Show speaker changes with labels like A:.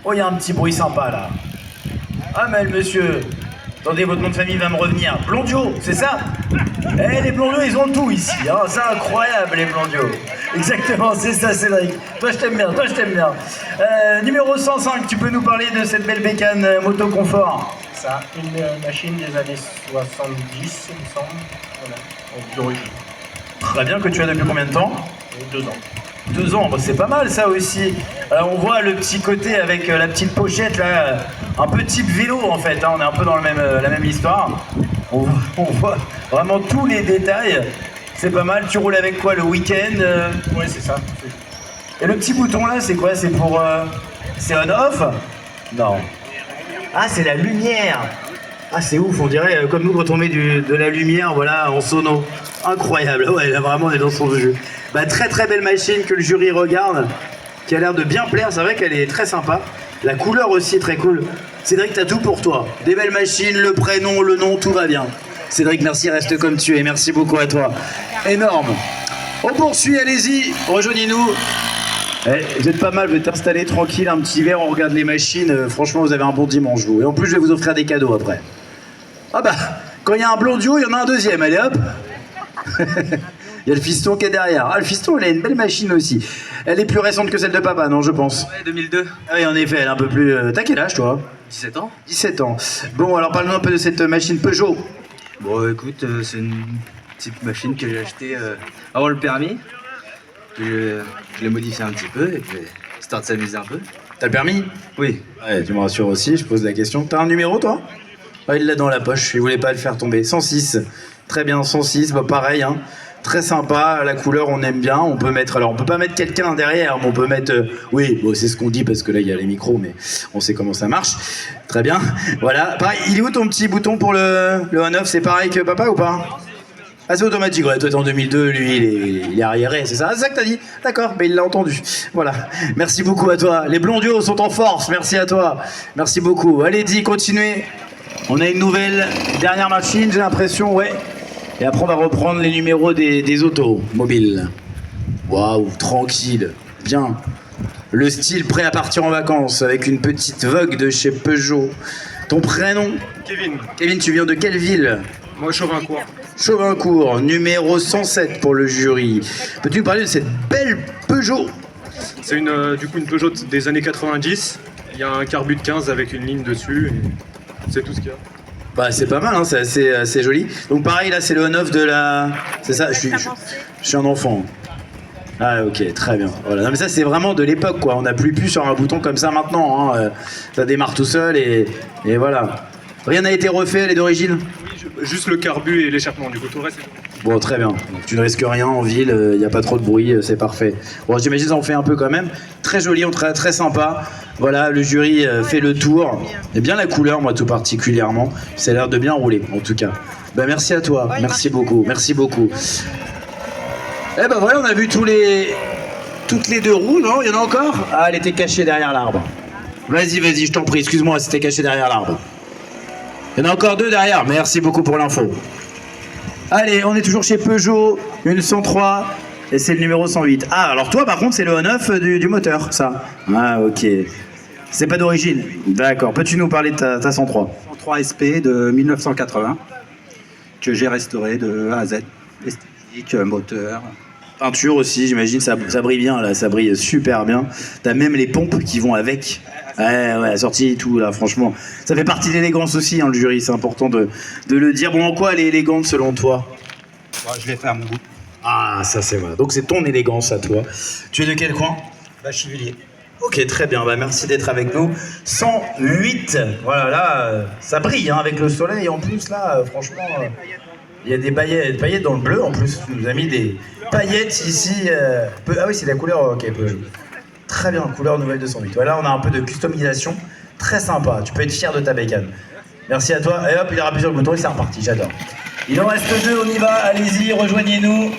A: Oh, il y a un petit bruit sympa là. Ah, mais monsieur, attendez, votre nom de famille va me revenir. Blondio, c'est ça? Eh, les Blondios, ils ont tout ici, hein. C'est incroyable, les Blondios. Exactement, c'est ça, Cédric. Toi, je t'aime bien, toi, je t'aime bien. Numéro 105, tu peux nous parler de cette belle bécane moto confort?
B: Ça, une machine des années 70, il me semble. Voilà, d'origine.
A: Très bien, que tu as depuis combien de temps?
B: 2 ans.
A: 2 ans, bah, c'est pas mal ça aussi. On voit le petit côté avec la petite pochette là, un peu type vélo en fait, hein. On est un peu dans la même histoire. On voit vraiment tous les détails. C'est pas mal, tu roules avec quoi le week-end?
B: Oui, c'est ça.
A: Et le petit bouton là, c'est quoi? C'est pour... c'est on-off? Non. Ah, c'est la lumière. Ah, c'est ouf, on dirait comme nous quand on met de la lumière, voilà, en sono. Incroyable, ouais, là vraiment on est dans son jeu. Bah, très très belle machine que le jury regarde, qui a l'air de bien plaire, c'est vrai qu'elle est très sympa. La couleur aussi très cool. Cédric, t'as tout pour toi. Des belles machines, le prénom, le nom, tout va bien. Cédric, merci, reste comme tu es, merci beaucoup à toi. Énorme. On poursuit, allez-y, rejoignez-nous. Vous êtes pas mal, vous êtes installés tranquille, un petit verre, on regarde les machines. Franchement, vous avez un bon dimanche, vous. Et en plus, je vais vous offrir des cadeaux après. Ah bah, quand il y a un blondio, il y en a un deuxième, allez hop. Il y a le fiston qui est derrière. Ah, le fiston, il a une belle machine aussi. Elle est plus récente que celle de papa, non, je pense.
C: Ouais, 2002.
A: Ah oui, en effet, elle est un peu plus... T'as quel âge, toi?
C: 17 ans.
A: 17 ans. Bon, alors parle-nous un peu de cette machine Peugeot.
C: Bon, écoute, c'est une petite machine que j'ai achetée avant le permis. Je l'ai modifiée un petit peu et puis histoire de s'amuser un peu.
A: T'as le permis?
C: Oui.
A: Ouais, tu me rassures aussi, je pose la question. T'as un numéro, toi? Ah, il l'a dans la poche, il voulait pas le faire tomber. 106. Très bien, 106, bah pareil, hein. Très sympa, la couleur on aime bien, on peut mettre, alors on peut pas mettre quelqu'un derrière, mais on peut mettre, oui, bon, c'est ce qu'on dit parce que là il y a les micros, mais on sait comment ça marche. Très bien, voilà. Pareil, il est où ton petit bouton pour le on-off? C'est pareil que papa ou pas? Ah, c'est automatique, ouais, toi t'es en 2002, lui il est arriéré, c'est ça? Ah, c'est ça que t'as dit? D'accord, mais il l'a entendu. Voilà, merci beaucoup à toi. Les blondios sont en force, merci à toi. Merci beaucoup. Allez, dis, continuez. On a une nouvelle, dernière machine, j'ai l'impression, ouais. Et après, on va reprendre les numéros des autos mobiles. Waouh, tranquille, bien. Le style prêt à partir en vacances avec une petite Vogue de chez Peugeot. Ton prénom?
B: Kevin,
A: Kevin, tu viens de quelle ville?
B: moi Chauvincourt.
A: Chauvincourt, numéro 107 pour le jury. Peux-tu nous parler de cette belle Peugeot?
B: C'est du coup une Peugeot des années 90. Il y a un carbu de 15 avec une ligne dessus. Et c'est tout ce qu'il y a.
A: Bah, c'est pas mal, hein, c'est assez joli. Donc pareil, là c'est le on-off de la... C'est ça, je suis un enfant. Ah ok, très bien. Voilà. Non, mais ça c'est vraiment de l'époque quoi, on n'a plus pu sur un bouton comme ça maintenant, hein. Ça démarre tout seul et voilà. Rien n'a été refait, elle est d'origine?
B: Juste le carbu et l'échappement, du coup tout le reste c'est tout.
A: Bon, très bien. Donc, tu ne risques rien en ville, il n'y a pas trop de bruit, c'est parfait. Bon, j'imagine ça en fait un peu quand même. Très joli, très sympa. Voilà, le jury fait le tour. Et bien la couleur, moi tout particulièrement. Ça a l'air de bien rouler, en tout cas. Ben, merci à toi, merci beaucoup, merci beaucoup. Eh ben voilà, on a vu toutes les deux roues, non? Il y en a encore? Ah, elle était cachée derrière l'arbre. Vas-y, je t'en prie, excuse-moi, c'était caché derrière l'arbre. Il y en a encore deux derrière, merci beaucoup pour l'info. Allez, on est toujours chez Peugeot, une 103, et c'est le numéro 108. Ah, alors toi, par contre, c'est le on-off du moteur, ça. Ah, ok. C'est pas d'origine. D'accord. Peux-tu nous parler de ta 103?
D: 103 SP de 1980, que j'ai restauré de A à Z. Esthétique, moteur.
A: Peinture aussi, j'imagine, ça brille bien, là, ça brille super bien. T'as même les pompes qui vont avec. Ouais, assorti et tout, là, franchement. Ça fait partie de l'élégance aussi, hein, le jury, c'est important de le dire. Bon, en quoi elle est élégante selon toi?
D: Bon, je l'ai fait à mon goût.
A: Ah, ça c'est vrai. Donc c'est ton élégance à toi. Tu es de quel coin?
D: Bachivillers.
A: Ok, très bien, bah, merci d'être avec nous. 108, voilà, là, ça brille hein, avec le soleil en plus, là, franchement, il y a des paillettes dans le bleu en plus. Tu nous as mis des paillettes ici. Ah oui, c'est la couleur, ok, très bien, couleur nouvelle de 108. Voilà, on a un peu de customisation, très sympa, tu peux être fier de ta bécane. Merci à toi, et hop, il a appuyé sur le bouton et c'est reparti, j'adore. Il en reste deux, on y va, allez-y, rejoignez-nous.